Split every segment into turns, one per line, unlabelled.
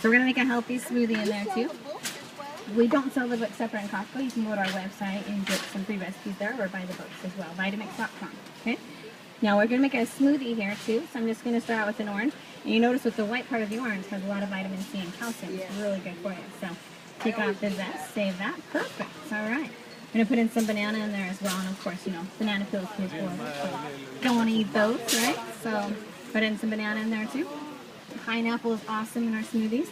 So we're going to make a healthy smoothie in there too. We don't sell the book separate in Costco. You can go to our website and get some free recipes there or buy the books as well, Vitamix.com. Okay? Now we're going to make a smoothie here too. So I'm just going to start out with an orange. And you notice with the white part of the orange has a lot of vitamin C and calcium. It's really good for you. So take off the zest, save that. Perfect. All right. I'm going to put in some banana in there as well. And of course, you know, banana peels taste horrible. So don't want to eat those, right? So put in some banana in there too. Pineapple is awesome in our smoothies.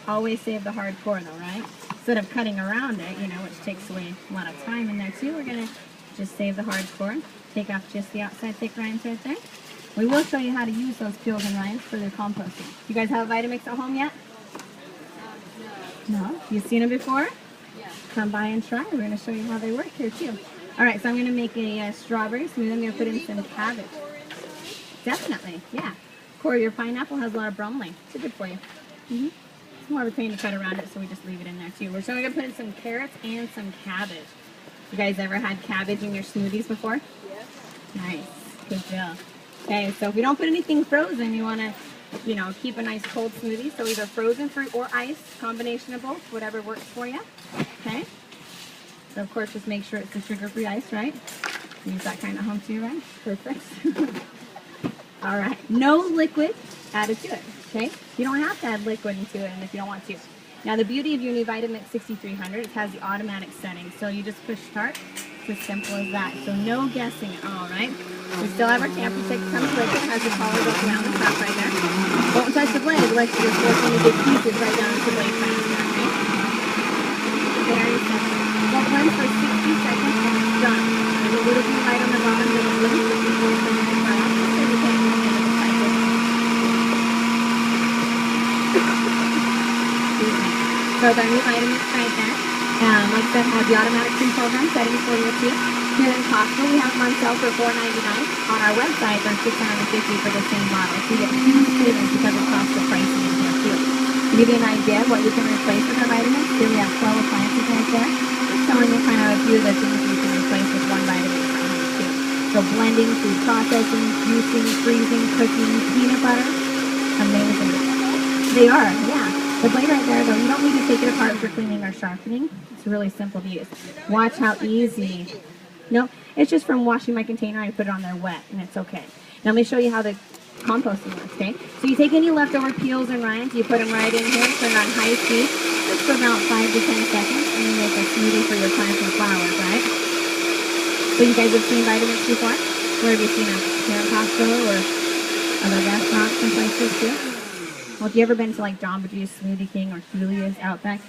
Always save the hard core though, right? Instead of cutting around it, you know, which takes away a lot of time in there too, we're going to just save the hard core. Take off just the outside thick rinds right there. We will show you how to use those peels and rinds for their composting. You guys have Vitamix at home yet? No? You've seen them before? Yeah. Come by and try. We're going to show you how they work here too. Alright, so I'm going to make a strawberry smoothie. I'm going to put in some cabbage. Definitely, yeah. Core, your pineapple has a lot of bromelain. It's good for you. It's more of a pain to cut around it, so we just leave it in there too. We're going to put in some carrots and some cabbage. You guys ever had cabbage in your smoothies before? Yes. Nice. Good job. Okay, so if we don't put anything frozen, you want to, you know, keep a nice cold smoothie. So either frozen fruit or ice, combination of both, whatever works for you. Okay. So of course, just make sure it's the sugar-free ice, right? Use that kind of home too, right? Perfect. All right. No liquid added to it. Okay. You don't have to add liquid into it, and if you don't want to. Now the beauty of your new Vitamix 6300, it has the automatic setting. So you just push start. It's as simple as that. So no guessing at all, right? We still have our tamper stick. Comes with it. Has the collar goes around the top right there. Don't touch the blade. Let's just work on the big pieces right down to the blade right there, okay? Very simple. We'll blend for 60 seconds and it's done. There's a little bit of light on the bottom that will blend for before we put it in the fire. So we take one minute to cycle. So our new Vitamix right there. Like I said, have the automatic pre-program setting for you too. Here in Costco, we have them on sale for $4.99. On our website, they're $650 for the same model. So you get huge savings because of Costco pricing in here too. To give you an idea of what you can replace with our Vitamix, here we have 12 appliances right there. Just showing you kind of a few of the things you can replace with one Vitamix right here too. So blending, food processing, juicing, freezing, cooking, peanut butter. Amazing. They are, yeah. The blade right there, though, you don't need to take it apart for cleaning or sharpening. It's really simple to use. Watch how easy. No, it's just from washing my container, I put it on there wet, and it's okay. Now let me show you how the composting works, okay? So you take any leftover peels and rinds, you put them right in here, turn on high speed, just for about 5 to 10 seconds, and you make a smoothie for your plants and flowers, right? So you guys have seen Vitamix before? Where have you seen them? Here in Costco or other restaurants and places too? Well, if you ever been to like Jamba Juice, Smoothie King, or Julia's Outback,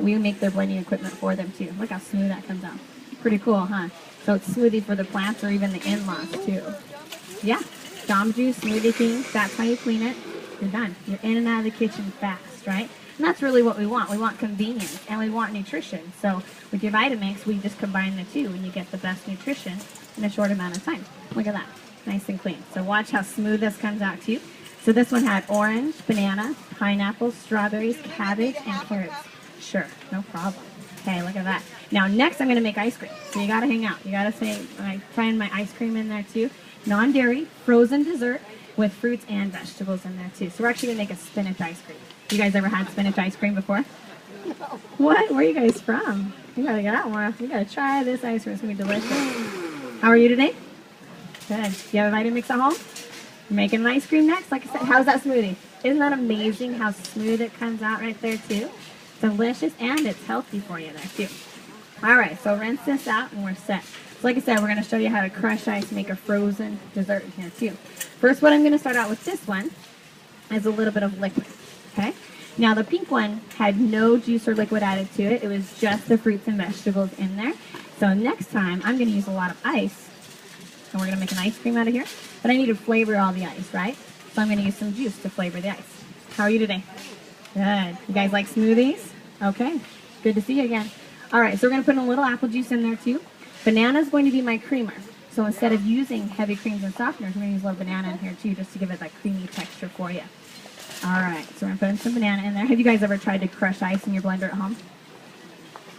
we make their blending equipment for them too. Look how smooth that comes out. Pretty cool, huh? So it's smoothie for the plants or even the in-laws too. Yeah, Jamba Juice, Smoothie King, that's how you clean it. You're done. You're in and out of the kitchen fast, right? And that's really what we want. We want convenience and we want nutrition. So with your Vitamix, we just combine the two and you get the best nutrition in a short amount of time. Look at that. Nice and clean. So watch how smooth this comes out too. So this one had orange, banana, pineapple, strawberries, cabbage, and carrots. Sure, no problem. Okay, look at that. Now next I'm going to make ice cream. So you got to hang out. You got to say, I find my ice cream in there too. Non-dairy, frozen dessert with fruits and vegetables in there too. So we're actually going to make a spinach ice cream. You guys ever had spinach ice cream before? No. What? Where are you guys from? You got to get out more. You got to try this ice cream. It's going to be delicious. How are you today? Good. Do you have a Vitamix at home? Making an ice cream next. Like I said, how's that smoothie? Isn't that amazing how smooth it comes out right there too? Delicious and it's healthy for you there too. Alright, so rinse this out and we're set. So like I said, we're going to show you how to crush ice and make a frozen dessert in here too. First, what I'm going to start out with this one is a little bit of liquid. Okay? Now the pink one had no juice or liquid added to it. It was just the fruits and vegetables in there. So next time, I'm going to use a lot of ice. And we're going to make an ice cream out of here. But I need to flavor all the ice, right? So I'm going to use some juice to flavor the ice. How are you today? Good. You guys like smoothies? Okay. Good to see you again. All right, so we're going to put a little apple juice in there too. Banana is going to be my creamer. So instead of using heavy creams and softeners, we're going to use a little banana in here too just to give it that creamy texture for you. All right, so we're going to put in some banana in there. Have you guys ever tried to crush ice in your blender at home?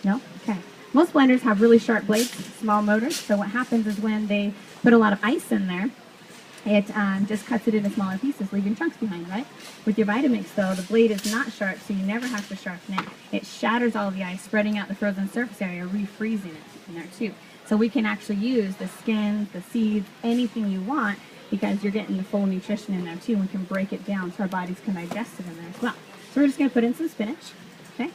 No? Okay. Most blenders have really sharp blades, small motors. So what happens is when they put a lot of ice in there, It just cuts it into smaller pieces, leaving chunks behind, right? With your Vitamix, though, the blade is not sharp, so you never have to sharpen it. It shatters all the ice, spreading out the frozen surface area, refreezing it in there, too. So we can actually use the skins, the seeds, anything you want, because you're getting the full nutrition in there, too. We can break it down so our bodies can digest it in there as well. So we're just going to put in some spinach, okay?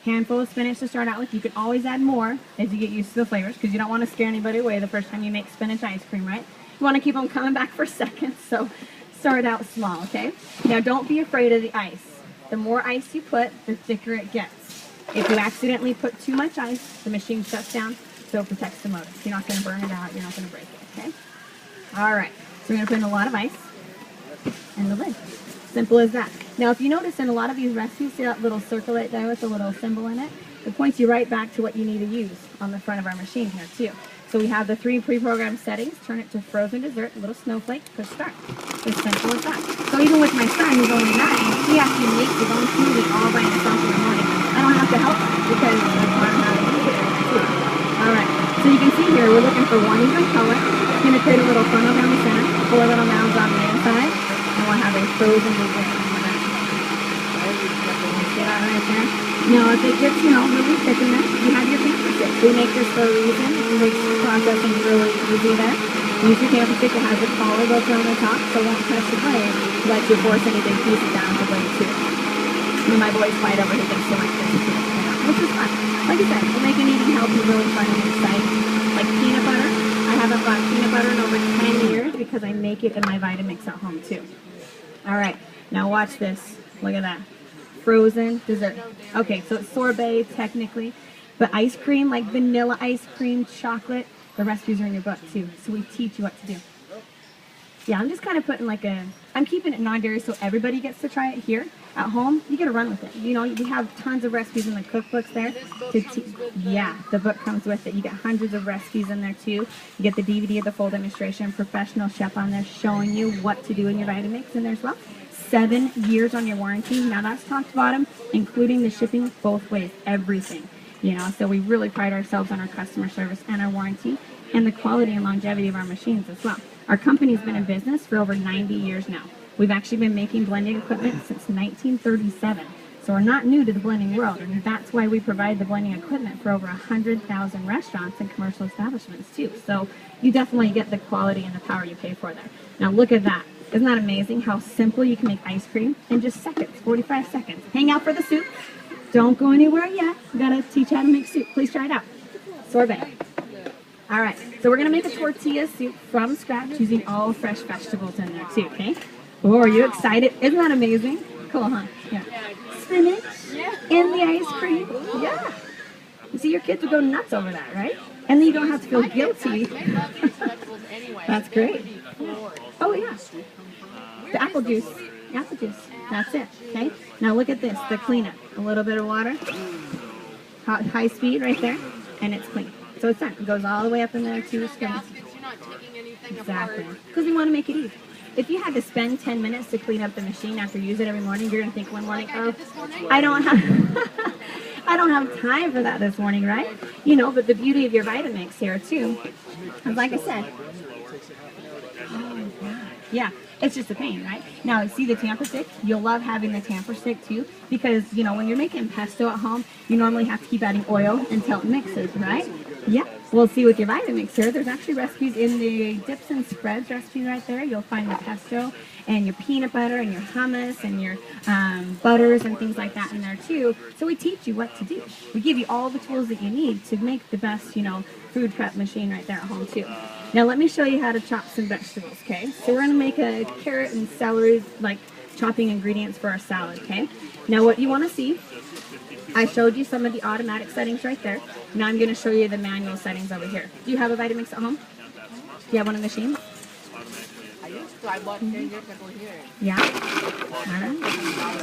Handful of spinach to start out with. You can always add more as you get used to the flavors, because you don't want to scare anybody away the first time you make spinach ice cream, right? You want to keep them coming back for seconds, so start out small, okay? Now, don't be afraid of the ice. The more ice you put, the thicker it gets. If you accidentally put too much ice, the machine shuts down, so it protects the motor. You're not going to burn it out. You're not going to break it, okay? All right, so we're going to put in a lot of ice and the lid. Simple as that. Now, if you notice in a lot of these recipes, see that little circle right there with the little symbol in it? It points you right back to what you need to use on the front of our machine here, too. So we have the 3 pre-programmed settings. Turn it to frozen dessert, little snowflake, push start. As simple as that. So even with my son, who's only 9, he actually makes his own smoothie all by himself in the morning. I don't have to help him because I'm not how to do it too. All right. So you can see here, we're looking for 1 even color. It's going to create a little funnel down the center, 4 little mounds on the inside, and we'll have a frozen dessert on the back. See that right there? Now, if it gets, really thick in there, you have your tamper stick. We make this for a reason. It makes processing really easy there. Use your tamper stick. It has a collar built on the top, so it won't touch the blade. Let you force any big pieces down the blade, too. When my boys fight over who gets so much fish, which is fun. Like I said, we're making eating healthy really fun and exciting. Like peanut butter. I haven't bought peanut butter in over 10 years because I make it in my Vitamix at home, too. All right. Now watch this. Look at that. Frozen dessert. Okay, so it's sorbet technically, but ice cream, like vanilla ice cream, chocolate, the recipes are in your book too, so we teach you what to do. Yeah, I'm just kind of putting I'm keeping it non-dairy so everybody gets to try it here at home. You get to run with it. We have tons of recipes in the cookbooks there. Yeah, the book comes with it. You get hundreds of recipes in there too. You get the DVD of the full demonstration, professional chef on there showing you what to do in your Vitamix in there as well. 7 years on your warranty. Now that's top to bottom, including the shipping both ways, everything. So we really pride ourselves on our customer service and our warranty and the quality and longevity of our machines as well. Our company's been in business for over 90 years now. We've actually been making blending equipment since 1937. So we're not new to the blending world, and that's why we provide the blending equipment for over 100,000 restaurants and commercial establishments too. So you definitely get the quality and the power you pay for there. Now look at that. Isn't that amazing how simple you can make ice cream in just seconds, 45 seconds. Hang out for the soup. Don't go anywhere yet. We gotta teach how to make soup. Please try it out. Sorbet. All right, so we're gonna make a tortilla soup from scratch using all fresh vegetables in there too, okay? Oh, are you excited? Isn't that amazing? Cool, huh? Yeah. Spinach in the ice cream. Yeah. You see, your kids will go nuts over that, right? And then you don't have to feel guilty. That's great. Oh, yeah. The apple juice. Apple juice. That's it. Okay? Now look at this. The cleanup. A little bit of water. High speed right there. And it's clean. So it's done. It goes all the way up in there to the skins. Exactly. Because we want to make it easy. If you had to spend 10 minutes to clean up the machine after you use it every morning, you're going to think one morning, oh, I don't have time for that this morning, right? But the beauty of your Vitamix here too, is like I said, yeah, it's just a pain, right? Now, see the tamper stick? You'll love having the tamper stick too, because, when you're making pesto at home, you normally have to keep adding oil until it mixes, right? Yeah. Well, see, with your Vitamix here, there's actually recipes in the dips and spreads recipe right there. You'll find the pesto and your peanut butter and your hummus and your butters and things like that in there too. So we teach you what to do. We give you all the tools that you need to make the best, food prep machine right there at home too. Now let me show you how to chop some vegetables, okay? So we're gonna make a carrot and celery, chopping ingredients for our salad, okay? Now what you wanna see, I showed you some of the automatic settings right there. Now I'm gonna show you the manual settings over here. Do you have a Vitamix at home? Do you have one in the machine?
I used to. I bought 10 years ago here.
Yeah? All right.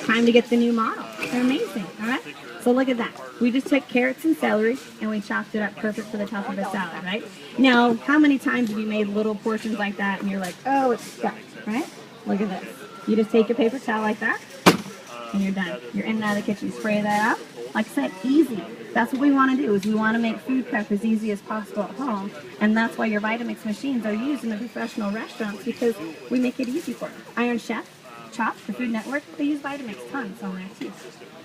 Time to get the new model. They're amazing, all right? So look at that. We just took carrots and celery and we chopped it up perfect for the top of a salad, right? Now, how many times have you made little portions like that and you're like, oh, it's stuck, right? Look at this. You just take your paper towel like that, and you're done. You're in and out of the kitchen. Spray that out. Like I said, easy. That's what we want to do, is we want to make food prep as easy as possible at home. And that's why your Vitamix machines are used in the professional restaurants, because we make it easy for them. Iron Chef, Chop, the Food Network, they use Vitamix tons on there too.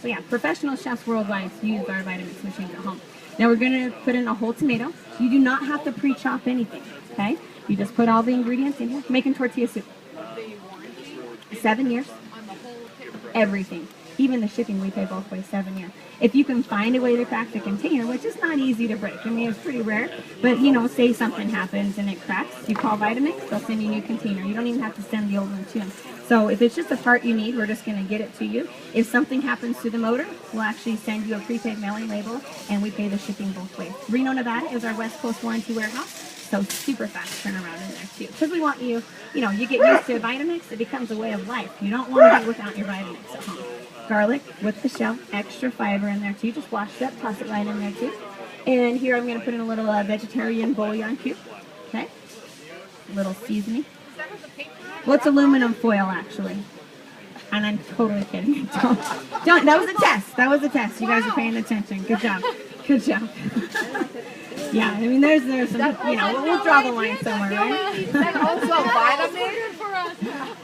So yeah, professional chefs worldwide use our Vitamix machines at home. Now we're going to put in a whole tomato. You do not have to pre-chop anything, okay? You just put all the ingredients in here. Making tortilla soup. 7 years. Everything. Even the shipping we pay both ways, 7 years. If you can find a way to crack the container, which is not easy to break. I mean, it's pretty rare. But, you know, say something happens and it cracks. You call Vitamix, they'll send you a new container. You don't even have to send the old one to them. So if it's just a part you need, we're just going to get it to you. If something happens to the motor, we'll actually send you a prepaid mailing label, and we pay the shipping both ways. Reno, Nevada is our West Coast warranty warehouse. So super fast turnaround in there too. Because we want you, you know, you get used to Vitamix, it becomes a way of life. You don't want to be without your Vitamix at home. Garlic with the shell, extra fiber in there too. Just wash it up, toss it right in there too. And here I'm going to put in a little vegetarian bouillon cube. Okay. A little seasoning. Well, it's aluminum foil actually. And I'm totally kidding. Don't, that was a test. That was a test. You guys are paying attention. Good job. Good job. Yeah, I mean, there's some, you know, we'll draw the line somewhere, right?
That's also a vitamin for us.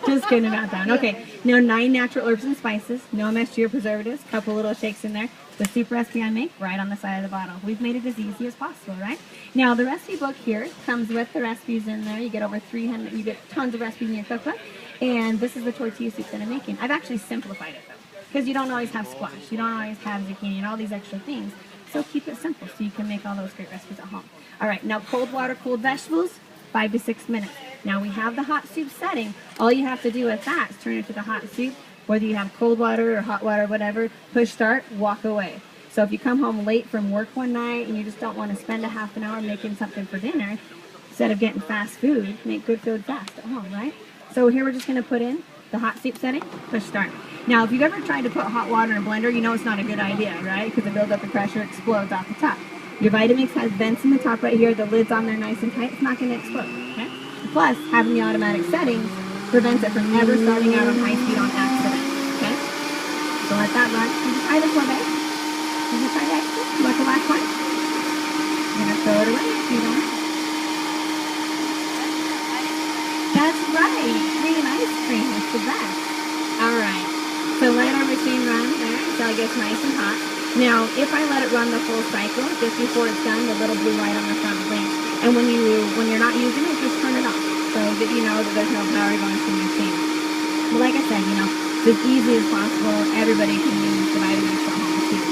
Just kidding about that. Okay, now 9 natural herbs and spices, no MSG or preservatives, couple little shakes in there. The soup recipe I make right on the side of the bottle. We've made it as easy as possible, right? Now the recipe book here comes with the recipes in there. You get over 300, you get tons of recipes in your cookbook. And this is the tortilla soup that I'm making. I've actually simplified it though, because you don't always have squash, you don't always have zucchini and all these extra things. So keep it simple so you can make all those great recipes at home. All right, now cold water, cooled vegetables, 5 to 6 minutes. Now we have the hot soup setting. All you have to do with that is turn it to the hot soup. Whether you have cold water or hot water, whatever, push start, walk away. So if you come home late from work one night and you just don't want to spend a half an hour making something for dinner, instead of getting fast food, make good food fast at home, right? So here we're just going to put in the hot soup setting, push start. Now, if you've ever tried to put hot water in a blender, you know it's not a good idea, right? Because it builds up the pressure, explodes off the top. Your Vitamix has vents in the top right here. The lid's on there nice and tight. It's not going to explode, okay? Plus, having the automatic settings prevents it from ever starting out on high speed on accident, okay? So let that run. Did you try this one, babe? Did you try that? Like the last one? You're going to throw it away. You don't know. That's right. Green ice cream is the best. All right. So let our machine run there until it gets nice and hot. Now, if I let it run the full cycle, just before it's done, the little blue light on the front blinks. And when you're not using it, just turn it off, so that you know that there's no power going to the machine. But like I said, you know, it's as easy as possible. Everybody can use the Vitamix at home too.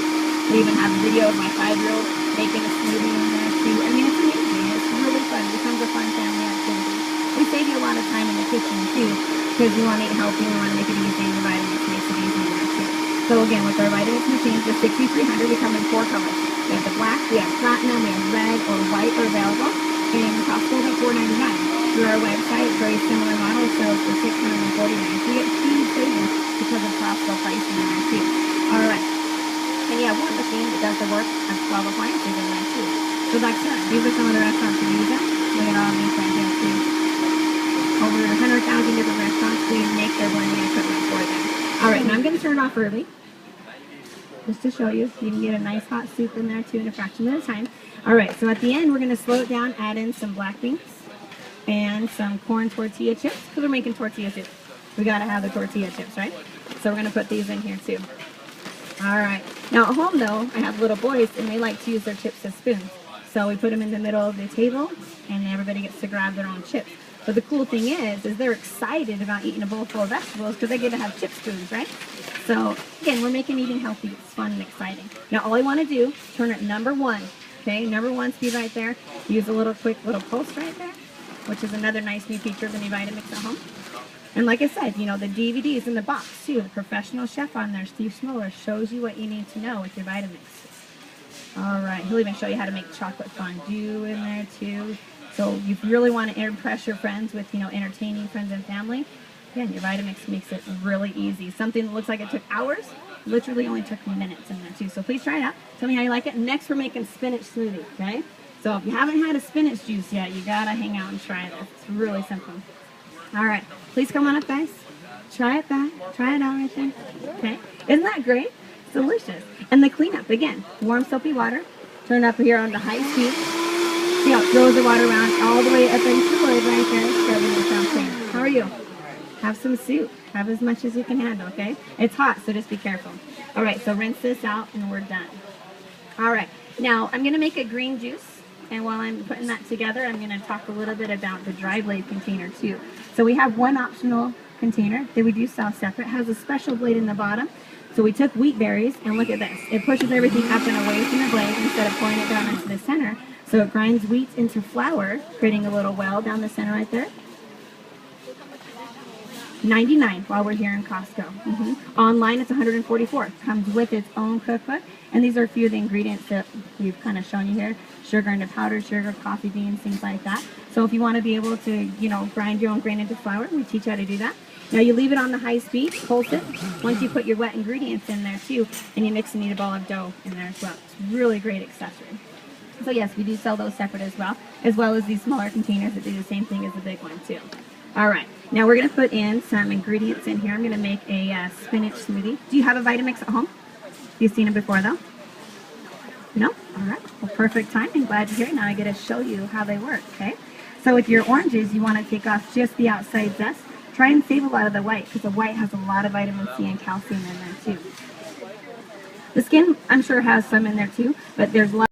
We even have a video of my 5-year-old making a smoothie in there too. I mean, it's amazing. It's really fun. It becomes a fun family activity. We save you a lot of time in the kitchen too, because we want to eat healthy, we want to make it easy, and the Vitamix makes it easy there too. So again, with our Vitamix machines, the 6300, we come in 4 colors. We have the black, we have platinum, we have red or white are available, and the cost goes at $4.99. Through our website, very similar model, so for $649. So you get huge savings because of Costco pricing in there too. All right. And yeah, one machine that does the work has 12 appliances in there too. So like that, these are some of the restaurants that use them. Look at all these right here too. Over 100,000 different restaurants, we make their blending equipment for them. All right, now I'm going to turn it off early, just to show you. You can get a nice hot soup in there too in a fraction of the time. All right, so at the end, we're going to slow it down, add in some black beans and some corn tortilla chips, because we're making tortilla chips. We got to have the tortilla chips, right? So we're going to put these in here too. All right. Now at home though, I have little boys and they like to use their chips as spoons. So we put them in the middle of the table and everybody gets to grab their own chips. But the cool thing is they're excited about eating a bowl full of vegetables because they get to have chip spoons, right? So again, we're making eating healthy. It's fun and exciting. Now all I want to do, turn it number 1. Okay, number 1 speed right there. Use a little quick little pulse right there, which is another nice new feature of the new Vitamix at home. And like I said, you know, the DVDs in the box too. The professional chef on there, Steve Smoller, shows you what you need to know with your Vitamix. All right, he'll even show you how to make chocolate fondue in there too. So you really want to impress your friends with, you know, entertaining friends and family. Again, your Vitamix makes it really easy. Something that looks like it took hours, literally only took minutes in there too. So please try it out. Tell me how you like it. Next, we're making spinach smoothie, okay? So if you haven't had a spinach juice yet, you gotta hang out and try this. It's really simple. All right, please come on up, guys. Try it back. Try it out right there. Okay. Isn't that great? It's delicious. And the cleanup, again, warm soapy water. Turn up here on the high speed. See how it throws the water around all the way up into the lid right there. Scrubbing yourself clean. How are you? Have some soup. Have as much as you can handle, okay? It's hot, so just be careful. All right, so rinse this out and we're done. All right, now I'm gonna make a green juice. And while I'm putting that together, I'm gonna talk a little bit about the dry blade container too. So we have one optional container that we do sell separate. It has a special blade in the bottom. So we took wheat berries, and look at this. It pushes everything up and away from the blade instead of pouring it down into the center. So it grinds wheat into flour, creating a little well down the center right there. $99 while we're here in Costco. Online it's $144. Comes with its own cookbook. And these are a few of the ingredients that we've kind of shown you here. Sugar into powder, sugar, coffee beans, things like that. So if you want to be able to, grind your own grain into flour, we teach you how to do that. Now you leave it on the high speed, pulse it. Once you put your wet ingredients in there too, and you mix and knead a ball of dough in there as well. It's a really great accessory. So yes, we do sell those separate as well as these smaller containers that do the same thing as the big one too. All right, now we're going to put in some ingredients in here. I'm going to make a spinach smoothie. Do you have a Vitamix at home? You've seen it before though? No? All right. Well, perfect timing. Glad to hear it. Now I get to show you how they work, okay? So with your oranges, you want to take off just the outside zest. Try and save a lot of the white because the white has a lot of vitamin C and calcium in there too. The skin, I'm sure, has some in there too, but there's a lot